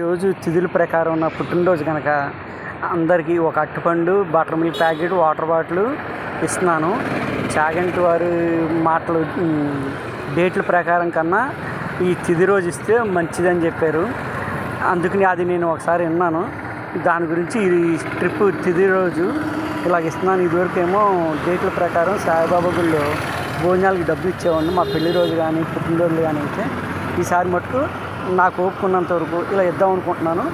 ఈరోజు తిథుల ప్రకారం నా పుట్టినరోజు కనుక అందరికీ ఒక అరటిపండు, butter milk packet, water bottle ఇస్తున్నాను. చాగంటి వారి మాటలు డేట్ల ప్రకారం కన్నా ఈ తిథి రోజు ఇస్తే మంచిదని చెప్పారు. అందుకని అది నేను ఒకసారి విన్నాను. దాని గురించి ఈ ట్రిప్ తిథి రోజు ఇలాగ ఇస్తున్నాను. ఇదివరకు ఏమో డేట్ల ప్రకారం సాయిబాబా గుళ్ళో భోజనాలకి డబ్బులు ఇచ్చేవాడిని, మా పెళ్లి రోజు కానీ పుట్టినరోజులు కానీ. అయితే ఈసారి మటుకు నాకు ఒప్పుకున్నంత వరకు ఇలా ఇద్దాం అనుకుంటున్నాను.